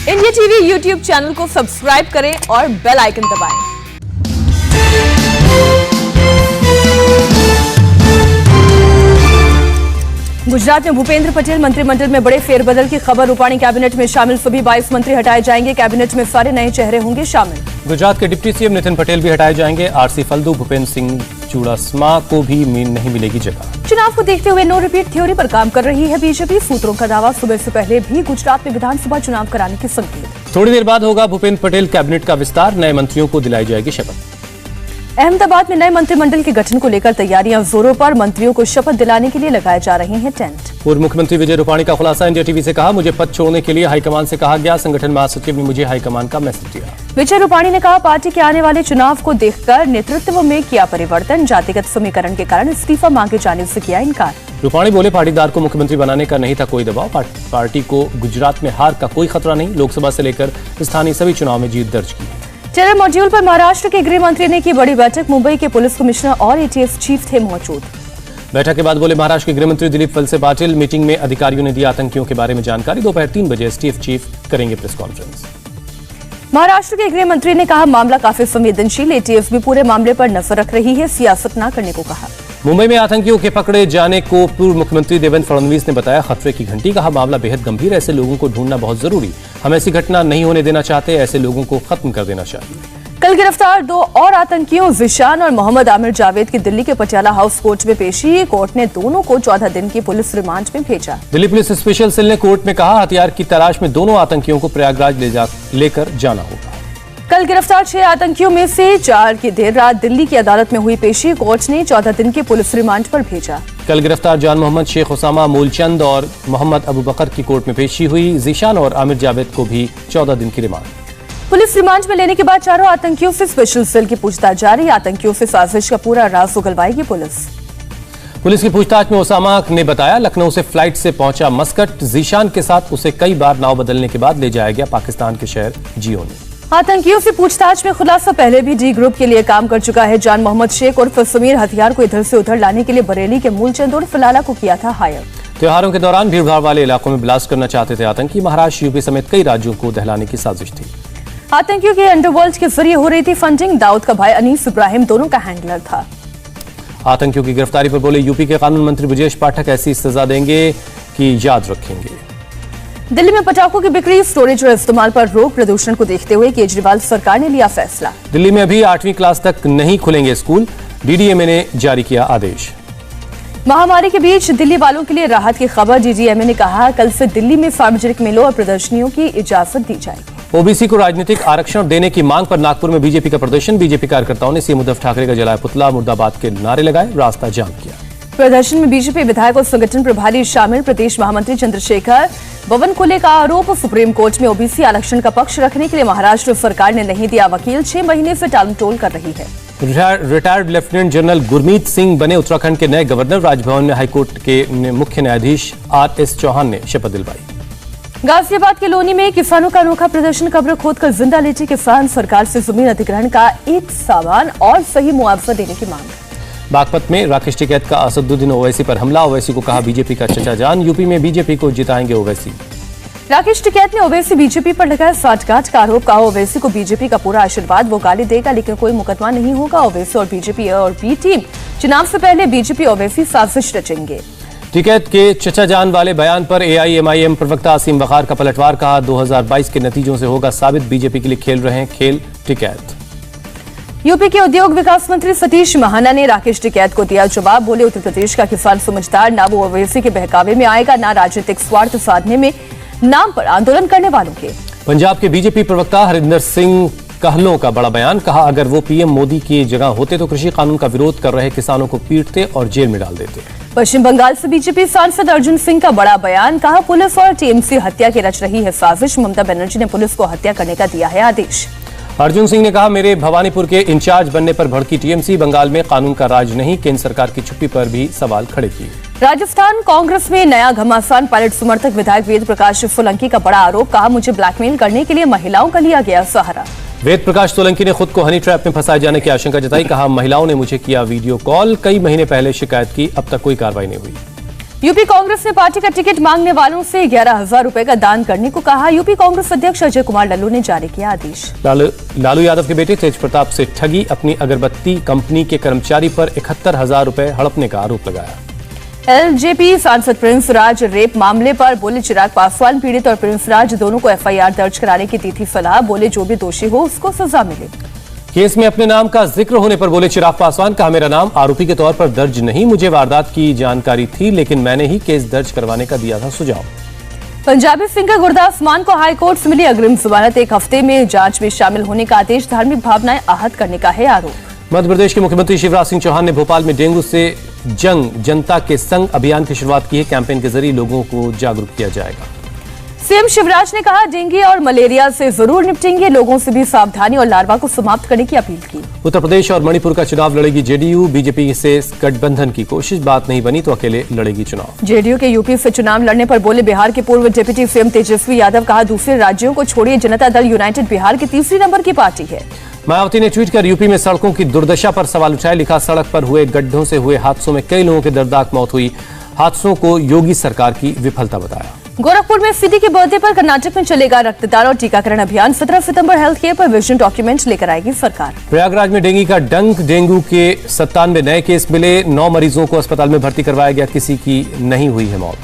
India TV YouTube channel को subscribe करें और बेल आइकन दबाएं। गुजरात में भूपेंद्र पटेल मंत्रिमंडल में बड़े फेरबदल की खबर। रूपाणी कैबिनेट में शामिल सभी 22 मंत्री हटाए जाएंगे। कैबिनेट में सारे नए चेहरे होंगे शामिल। गुजरात के डिप्टी सीएम नितिन पटेल भी हटाए जाएंगे। आरसी फल्दू, भूपेंद्र सिंह चूड़ासमा को भी नहीं मिलेगी जगह। चुनाव को देखते हुए नो रिपीट थ्योरी पर काम कर रही है बीजेपी। सूत्रों का दावा, सुबह से पहले भी गुजरात में विधानसभा चुनाव कराने के संकेत। थोड़ी देर बाद होगा भूपेंद्र पटेल कैबिनेट का विस्तार। नए मंत्रियों को दिलाई जाएगी शपथ। अहमदाबाद में नए मंत्रिमंडल के गठन को लेकर तैयारियां जोरों पर। मंत्रियों को शपथ दिलाने के लिए लगाए जा रहे हैं टेंट। पूर्व मुख्यमंत्री विजय रूपाणी का खुलासा। इंडिया टीवी से कहा, मुझे पद छोड़ने के लिए हाईकमान से कहा गया। संगठन महासचिव ने मुझे हाईकमान का मैसेज दिया। विजय रूपाणी ने कहा, पार्टी के आने वाले चुनाव को देखकर नेतृत्व में किया परिवर्तन। जातिगत समीकरण के कारण इस्तीफा मांगे जाने से किया इनकार। रूपाणी बोले, पाटीदार को मुख्यमंत्री बनाने का नहीं था कोई दबाव। पार्टी को गुजरात में हार का कोई खतरा नहीं। लोकसभा से लेकर स्थानीय सभी चुनाव में जीत दर्ज की है। टेरर मॉड्यूल पर महाराष्ट्र के गृह मंत्री ने की बड़ी बैठक। मुंबई के पुलिस कमिश्नर और एटीएस चीफ थे मौजूद। बैठक के बाद बोले महाराष्ट्र के गृह मंत्री दिलीप वलसे पाटिल। मीटिंग में अधिकारियों ने दी आतंकियों के बारे में जानकारी। दोपहर 3 बजे एसटीएफ चीफ करेंगे प्रेस कॉन्फ्रेंस। महाराष्ट्र के गृह मंत्री ने कहा, मामला काफी संवेदनशील। एटीएफ भी पूरे मामले पर नजर रख रही है। सियासत न करने को कहा। मुंबई में आतंकियों के पकड़े जाने को पूर्व मुख्यमंत्री देवेंद्र फडणवीस ने बताया खतरे की घंटी। कहा, मामला बेहद गंभीर। ऐसे लोगों को ढूंढना बहुत जरूरी। हम ऐसी घटना नहीं होने देना चाहते। ऐसे लोगों को खत्म कर देना चाहिए। कल गिरफ्तार 2 और आतंकियों ज़ीशान और मोहम्मद आमिर जावेद की दिल्ली के पटियाला हाउस कोर्ट में पेशी। कोर्ट ने दोनों को 14 दिन की पुलिस रिमांड में भेजा। दिल्ली पुलिस स्पेशल सेल ने कोर्ट में कहा, हथियार की तलाश में दोनों आतंकियों को प्रयागराज लेकर जाना होगा। कल गिरफ्तार 6 आतंकियों में से 4 की देर रात दिल्ली की अदालत में हुई पेशी। कोर्ट ने 14 दिन के पुलिस रिमांड पर भेजा। कल गिरफ्तार जान मोहम्मद, शेख उसामा, मूलचंद और मोहम्मद अबू बकर की कोर्ट में पेशी हुई। ज़ीशान और आमिर जावेद को भी 14 दिन की रिमांड। पुलिस रिमांड में लेने के बाद चारों आतंकियों से स्पेशल सेल की पूछताछ जारी। आतंकियों से साजिश का पूरा राज उगलवाएगी पुलिस। पुलिस की पूछताछ में उसामा ने बताया, लखनऊ से फ्लाइट से पहुंचा मस्कट। ज़ीशान के साथ उसे कई बार नाव बदलने के बाद ले जाया गया पाकिस्तान के शहर जियोनी। आतंकियों से पूछताछ में खुलासा, पहले भी डी ग्रुप के लिए काम कर चुका है। जान मोहम्मद शेख उर्फ समीर हथियार को इधर से उधर लाने के लिए बरेली के मूलचंद उर्फ लाला को किया था हायर। त्योहारों के दौरान भीड़भाड़ वाले इलाकों में ब्लास्ट करना चाहते थे आतंकी। महाराष्ट्र, यूपी समेत कई राज्यों को दहलाने की साजिश थी। आतंकियों के अंडरवर्ल्ड के जरिए हो रही थी फंडिंग। दाऊद का भाई अनीस इब्राहिम दोनों का हैंडलर था। आतंकियों की गिरफ्तारी पर बोले यूपी के कानून मंत्री ब्रजेश पाठक, ऐसी सजा देंगे कि याद रखेंगे। दिल्ली में पटाखों की बिक्री, स्टोरेज और इस्तेमाल पर रोक। प्रदूषण को देखते हुए केजरीवाल सरकार ने लिया फैसला। दिल्ली में अभी 8वीं क्लास तक नहीं खुलेंगे स्कूल। डीडीएमए ने जारी किया आदेश। महामारी के बीच दिल्ली वालों के लिए राहत की खबर। डीडीएमए ने कहा, कल से दिल्ली में सार्वजनिक मेलों और प्रदर्शनियों की इजाजत दी जाएगी। ओबीसी को राजनीतिक आरक्षण देने की मांग पर नागपुर में बीजेपी का प्रदर्शन। बीजेपी कार्यकर्ताओं ने सीएम उद्धव ठाकरे का जलाया पुतला, मुर्दाबाद के नारे लगाए, रास्ता जाम किया। प्रदर्शन में बीजेपी विधायक और संगठन प्रभारी शामिल। प्रदेश महामंत्री चंद्रशेखर बावनकुले का आरोप, सुप्रीम कोर्ट में ओबीसी आरक्षण का पक्ष रखने के लिए महाराष्ट्र सरकार ने नहीं दिया वकील। 6 महीने से टालमटोल कर रही है। Retired lieutenant general Gurmeet Singh बने उत्तराखंड के नए गवर्नर। राजभवन में हाईकोर्ट के मुख्य न्यायाधीश आरएस चौहान ने शपथ दिलवाई। गाजियाबाद के लोनी में किसानों का अनोखा प्रदर्शन। कब्र खोदकर जिंदा लेटे किसान। सरकार से जमीन अधिग्रहण का एक सामान और सही मुआवजा देने की मांग। बागपत में राकेश टिकैत का असदुद्दीन ओवैसी पर हमला। ओवैसी को कहा, बीजेपी का चचा जान। यूपी में बीजेपी को जिताएंगे ओवैसी। राकेश टिकैत ने ओवैसी बीजेपी पर लगाया साठगांठ का आरोप। कहा, ओवैसी को बीजेपी का पूरा आशीर्वाद, वो गाली देगा लेकिन कोई मुकदमा नहीं होगा। ओवैसी और बीजेपी और बी टीम चुनाव से पहले बीजेपी ओवैसी साजिश रचेंगे। टिकैत के चचा जान वाले बयान पर एआईएमआईएम प्रवक्ता असीम बखार का पलटवार। कहा, 2022 के नतीजों से होगा साबित, बीजेपी के लिए खेल रहे हैं खेल टिकैत। यूपी के उद्योग विकास मंत्री सतीश महाना ने राकेश टिकैत को दिया जवाब। बोले, उत्तर प्रदेश का किसान समझदार, ना वो ओवैसी के बहकावे में आएगा, ना राजनीतिक स्वार्थ साधने में नाम पर आंदोलन करने वालों के। पंजाब के बीजेपी प्रवक्ता हरिंदर सिंह कहलों का बड़ा बयान। कहा, अगर वो पीएम मोदी की जगह होते तो कृषि कानून का विरोध कर रहे किसानों को पीटते और जेल में डाल देते। पश्चिम बंगाल से बीजेपी सांसद अर्जुन सिंह का बड़ा बयान। कहा, पुलिस और टीएमसी हत्या की रच रही है साजिश। ममता बनर्जी ने पुलिस को हत्या करने का दिया है आदेश। अर्जुन सिंह ने कहा, मेरे भवानीपुर के इंचार्ज बनने पर भड़की टीएमसी। बंगाल में कानून का राज नहीं। केंद्र सरकार की चुप्पी पर भी सवाल खड़े किए। राजस्थान कांग्रेस में नया घमासान। पायलट समर्थक विधायक वेद प्रकाश सोलंकी का बड़ा आरोप। कहा, मुझे ब्लैकमेल करने के लिए महिलाओं का लिया गया सहारा। वेद प्रकाश सोलंकी ने खुद को हनी ट्रैप में फंसाए जाने की आशंका जताई। कहा, महिलाओं ने मुझे किया वीडियो कॉल। कई महीने पहले शिकायत की, अब तक कोई कार्रवाई नहीं हुई। यूपी कांग्रेस ने पार्टी का टिकट मांगने वालों से 11,000 रुपए का दान करने को कहा। यूपी कांग्रेस अध्यक्ष अजय कुमार लल्लू ने जारी किया आदेश। लालू यादव के बेटे तेज प्रताप से ठगी, अपनी अगरबत्ती कंपनी के कर्मचारी पर 71,000 रुपए हड़पने का आरोप लगाया। एलजेपी सांसद प्रिंस राज रेप मामले पर बोले चिराग पासवान पीड़ित और प्रिंस राज दोनों को एफआईआर दर्ज कराने की दी थी सलाह। बोले जो भी दोषी हो उसको सजा मिले। केस में अपने नाम का जिक्र होने पर बोले चिराग पासवान, कहा मेरा नाम आरोपी के तौर पर दर्ज नहीं, मुझे वारदात की जानकारी थी लेकिन मैंने ही केस दर्ज करवाने का दिया था सुझाव। पंजाबी सिंगर गुरदास मान को हाईकोर्ट से मिली अग्रिम जमानत, 1 हफ्ते में जांच में शामिल होने का आदेश। धार्मिक भावनाएं आहत करने का है आरोप। मध्य प्रदेश के मुख्यमंत्री शिवराज सिंह चौहान ने भोपाल में डेंगू से जंग जनता के संग अभियान की शुरुआत की है। कैंपेन के जरिए लोगों को जागरूक किया जाएगा। सीएम शिवराज ने कहा डेंगू और मलेरिया से जरूर निपटेंगे, लोगों से भी सावधानी और लार्वा को समाप्त करने की अपील की। उत्तर प्रदेश और मणिपुर का चुनाव लड़ेगी जेडीयू, बीजेपी से गठबंधन की कोशिश, बात नहीं बनी तो अकेले लड़ेगी चुनाव। जेडीयू के यूपी से चुनाव लड़ने पर बोले बिहार के पूर्व डिप्टी सीएम तेजस्वी यादव, कहा दूसरे राज्यों को छोड़िए, जनता दल यूनाइटेड बिहार की तीसरी नंबर की पार्टी है। मायावती ने ट्वीट कर यूपी में सड़कों की दुर्दशा पर सवाल उठाए, लिखा सड़क पर हुए गड्ढों से हुए हादसों में कई लोगों की दर्दनाक मौत हुई, हादसों को योगी सरकार की विफलता बताया। गोरखपुर में सिटी के बर्थडे पर कर्नाटक में चलेगा रक्तदान और टीकाकरण अभियान। 17 सितंबर हेल्थ केयर पर विजन डॉक्यूमेंट लेकर आएगी सरकार। प्रयागराज में डेंगू का डंक, डेंगू के 97 नए केस मिले, 9 मरीजों को अस्पताल में भर्ती करवाया गया, किसी की नहीं हुई है मौत।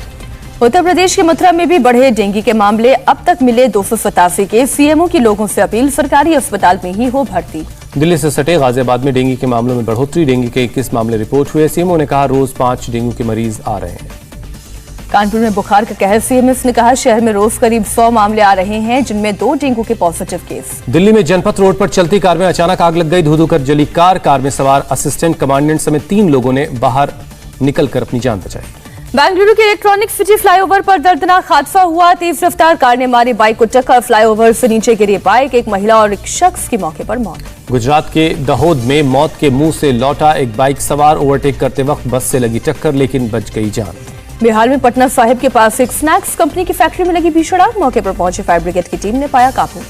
उत्तर प्रदेश के मथुरा में भी बढ़े डेंगू के मामले, अब तक मिले 287 केस। सीएमओ की लोगों से अपील, सरकारी अस्पताल में ही हो भर्ती। दिल्ली से सटे गाजियाबाद में डेंगू के मामलों में बढ़ोतरी, डेंगू के 21 मामले रिपोर्ट हुए। सीएमओ ने कहा रोज 5 डेंगू के मरीज आ रहे हैं। कानपुर में बुखार का कहर, सीएमएस ने कहा शहर में रोज करीब 100 मामले आ रहे हैं, जिनमें 2 डेंगू के पॉजिटिव केस। दिल्ली में जनपथ रोड पर चलती कार में अचानक आग लग गई, धू-धू कर जली कार में सवार असिस्टेंट कमांडेंट समेत 3 लोगों ने बाहर निकलकर अपनी जान बचाई। बेंगलुरु के इलेक्ट्रॉनिक सिटी फ्लाईओवर पर दर्दनाक हादसा हुआ, तेज रफ्तार कार ने मारी बाइक को टक्कर, फ्लाईओवर से नीचे गिरी बाइक, एक महिला और एक शख्स की मौके पर मौत। गुजरात के दहोद में मौत के मुंह से लौटा एक बाइक सवार, ओवरटेक करते वक्त बस से लगी टक्कर लेकिन बच गई जान। बिहार में पटना साहिब के पास एक स्नैक्स कंपनी की फैक्ट्री में लगी भीषण आग, मौके पर पहुंची फायर ब्रिगेड की टीम ने पाया काबू।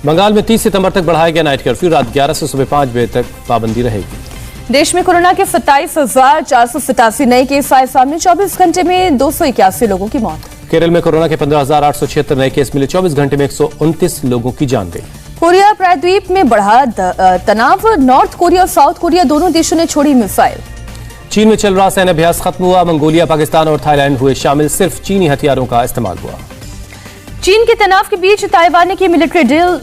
बंगाल में 30 सितंबर तक बढ़ाया गया नाइट कर्फ्यू, रात 11 से सुबह 5 बजे तक पाबंदी रहेगी। देश में कोरोना के 27,487 नए केस आए सामने, 24 घंटे में 281 लोगों की मौत। केरल में कोरोना के 15,876 नए केस मिले, 24 घंटे में 129 लोगों की जान गई। कोरिया प्रायद्वीप में बढ़ा तनाव, नॉर्थ कोरिया और साउथ कोरिया दोनों देशों ने छोड़ी मिसाइल। चीन में चल रहा सैन्य अभ्यास खत्म हुआ, मंगोलिया, पाकिस्तान और थाईलैंड हुए शामिल, सिर्फ चीनी हथियारों का इस्तेमाल हुआ। चीन के तनाव के बीच ताइवान ने की मिलिट्री ड्रिल,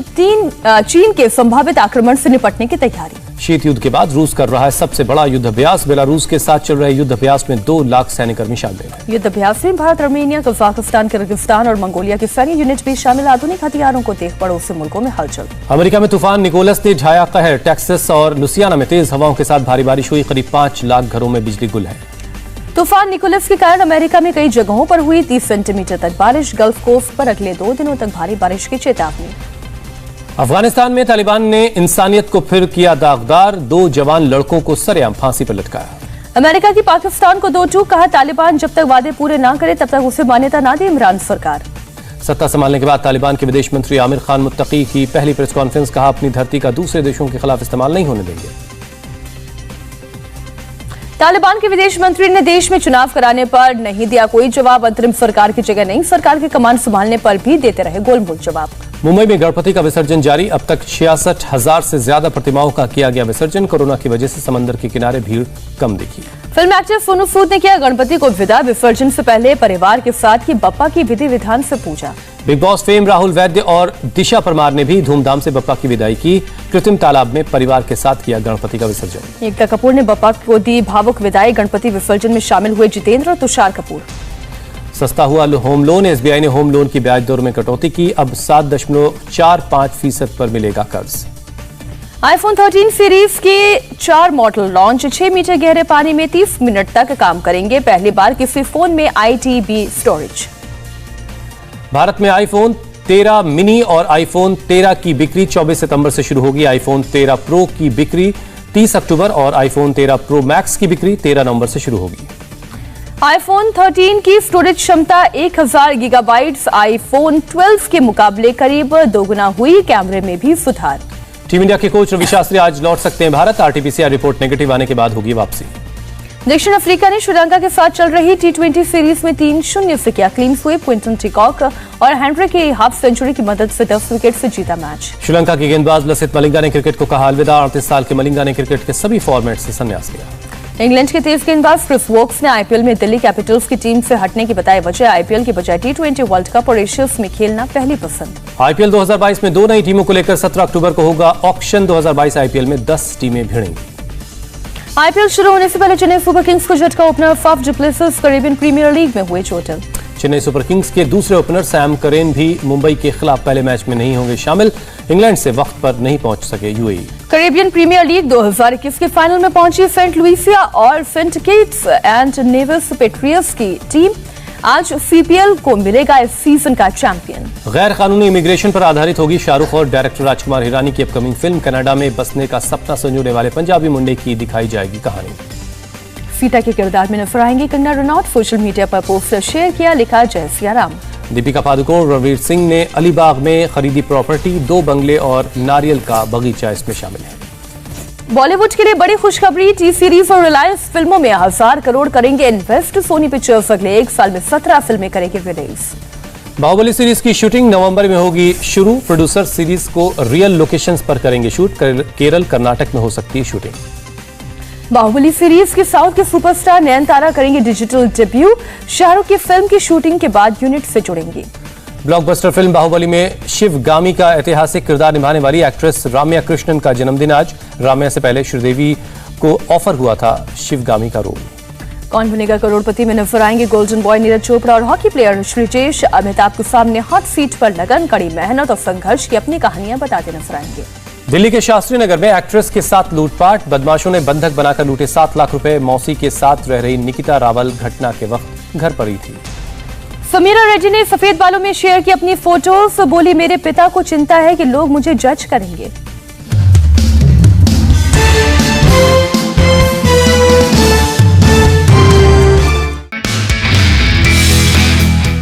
चीन के संभावित आक्रमण से निपटने की तैयारी। शीत युद्ध के बाद रूस कर रहा है सबसे बड़ा युद्ध अभ्यास, बेलारूस के साथ चल रहे युद्ध अभ्यास में 2 लाख सैन्यकर्मी शामिल हैं। युद्ध अभ्यास में भारत, आर्मेनिया, कजाकिस्तान, किर्गिस्तान और मंगोलिया के सैन्य यूनिट भी शामिल। आधुनिक हथियारों को देख पड़ोसी मुल्कों में हलचल। अमेरिका में तूफान निकोलस ने ढाया कहर, टेक्सास और लुसियाना में तेज हवाओं के साथ भारी बारिश हुई, करीब 5 लाख घरों में बिजली गुल है। तूफान निकोलस के कारण अमेरिका में कई जगहों पर हुई 30 सेंटीमीटर तक बारिश, गल्फ कोस्ट पर अगले 2 दिनों तक भारी बारिश की चेतावनी। अफगानिस्तान में तालिबान ने इंसानियत को फिर किया दागदार, 2 जवान लड़कों को सरेआम फांसी पर लटकाया। अमेरिका की पाकिस्तान को 2 टूक, कहा तालिबान जब तक वादे पूरे ना करे तब तक उसे मान्यता ना दे इमरान सरकार। सत्ता संभालने के बाद तालिबान के विदेश मंत्री आमिर खान मुत्तकी की पहली प्रेस कॉन्फ्रेंस, कहा अपनी धरती का दूसरे देशों के खिलाफ इस्तेमाल नहीं होने देंगे। तालिबान के विदेश मंत्री ने देश में चुनाव कराने पर नहीं दिया कोई जवाब, अंतरिम सरकार की जगह नई सरकार की कमान संभालने पर भी देते रहे गोलमोल जवाब। मुंबई में गणपति का विसर्जन जारी, अब तक 66,000 से ज्यादा प्रतिमाओं का किया गया विसर्जन, कोरोना की वजह से समंदर के किनारे भीड़ कम दिखी। फिल्म एक्टर सोनू सूद ने किया गणपति को विदा, विसर्जन से पहले परिवार के साथ की बप्पा की विधि विधान से पूजा। Big boss fame Rahul Vaidya और दिशा परमार ने भी धूमधाम से बप्पा की विदाई की, कृत्रिम तालाब में परिवार के साथ किया गणपति का विसर्जन। एकता कपूर ने बप्पा को दी भावुक विदाई, गणपति विसर्जन में शामिल हुए जितेंद्र और तुषार कपूर। सस्ता हुआ होम लोन, एसबीआई ने होम लोन की ब्याज दर में कटौती की, अब 7.45% पर मिलेगा कर्ज। आईफोन 13 सीरीज के 4 मॉडल लॉन्च, 6 मीटर गहरे पानी में 30 मिनट तक काम करेंगे, पहली बार किसी फोन में ITB स्टोरेज। भारत में आईफोन 13 मिनी और आईफोन 13 की बिक्री 24 सितंबर से शुरू होगी। आईफोन 13 प्रो की बिक्री 30 अक्टूबर और आईफोन 13 प्रो मैक्स की बिक्री 13 नवंबर से शुरू होगी। आईफोन 13 की स्टोरेज क्षमता 1000 गीगाबाइट्स आईफोन 12 के मुकाबले करीब दोगुना हुई, कैमरे में भी सुधार। टीम इंडिया के कोच रवि शास्त्री आज लौट सकते हैं भारत, RT-PCR रिपोर्ट नेगेटिव आने के बाद होगी वापसी। दक्षिण अफ्रीका ने श्रीलंका के साथ चल रही T20 सीरीज में 3-0 से किया क्लीन स्वीप। क्विंटन डिकॉक और हेनरी की हाफ सेंचुरी की मदद से 10 विकेट से जीता मैच। श्रीलंका की गेंदबाज लसिथ मलिंगा ने क्रिकेट को कहा अलविदा। 38 साल के मलिंगा ने क्रिकेट के सभी फॉर्मेट से संन्यास लिया। इंग्लैंड के तेज गेंदबाज क्रिस वोक्स ने आईपीएल में दिल्ली कैपिटल्स की टीम से हटने की बताई वजह। आईपीएल की बजाय T20 वर्ल्ड कप और एशियंस में खेलना पहली पसंद। आईपीएल 2022 में 2 नई टीमों को लेकर 17 अक्टूबर को होगा ऑक्शन। 2022 आईपीएल में 10 टीमें भिड़ेंगी। आईपीएल शुरू होने से पहले चेन्नई सुपर किंग्स को झटका। Opener Faf du Plessis Caribbean Premier League में हुए चोटिल। चेन्नई सुपर किंग्स के दूसरे ओपनर सैम करेन भी मुंबई के खिलाफ पहले मैच में नहीं होंगे शामिल। इंग्लैंड से वक्त पर नहीं पहुंच सके यूएई। कैरेबियन प्रीमियर लीग 2021 के फाइनल में पहुंची सेंट लुइसिया और Saint Kitts and Nevis Patriots की टीम। आज सीपीएल को मिलेगा इस सीजन का चैंपियन। गैर कानूनी इमिग्रेशन पर आधारित होगी शाहरुख और डायरेक्टर राजकुमार हिरानी की अपकमिंग फिल्म। कनाडा में बसने का सपना संजोने वाले पंजाबी मुंडे की दिखाई जाएगी कहानी। सीता के किरदार में नजर आएंगी कंगना रनौत। सोशल मीडिया पर पोस्टर शेयर किया, लिखा जय सिया राम। दीपिका पादुकोण रणवीर सिंह ने अलीबाग में खरीदी प्रॉपर्टी। 2 बंगले और नारियल का बगीचा इसमें शामिल है। बॉलीवुड के लिए बड़ी खुशखबरी। टी सीरीज और रिलायंस फिल्मों में 1000 करोड़ करेंगे इन्वेस्ट। सोनी पिक्चर्स अगले 1 साल में 17 फिल्में करेगी रिलीज। बाहुबली सीरीज की शूटिंग नवंबर में होगी शुरू। प्रोड्यूसर सीरीज को रियल लोकेशंस पर करेंगे शूट। केरल कर्नाटक में हो सकती है शूटिंग। बाहुबली सीरीज के साउथ के सुपरस्टार नयनतारा करेंगे डिजिटल डेब्यू। शाहरुख की फिल्म की शूटिंग के बाद यूनिट से जुड़ेंगी। ब्लॉकबस्टर फिल्म बाहुबली में शिवगामी का ऐतिहासिक किरदार निभाने वाली एक्ट्रेस राम्या कृष्णन का जन्मदिन आज। राम्या से पहले श्रीदेवी को ऑफर हुआ था शिवगामी का रोल। कौन बनेगा करोड़पति में नजर आएंगे गोल्डन बॉय नीरज चोपड़ा और हॉकी प्लेयर श्रीजेश। अमिताभ के सामने हॉट सीट पर लगन, कड़ी मेहनत और संघर्ष की अपनी कहानियां बताते नजर आएंगे। दिल्ली के शास्त्री नगर में एक्ट्रेस के साथ लूटपाट। बदमाशों ने बंधक बनाकर लूटे 7 लाख रुपए। मौसी के साथ रह रही निकिता रावल घटना के वक्त घर पर ही थी। समीरा रेड्डी ने सफेद बालों में शेयर की अपनी फोटोज। बोली, मेरे पिता को चिंता है कि लोग मुझे जज करेंगे।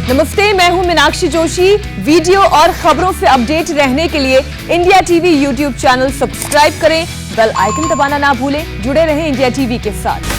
नमस्ते, मैं हूं मीनाक्षी जोशी। वीडियो और खबरों से अपडेट रहने के लिए India TV YouTube channel subscribe करें। बेल आइकन दबाना ना भूलें। जुड़े रहें इंडिया टीवी के साथ।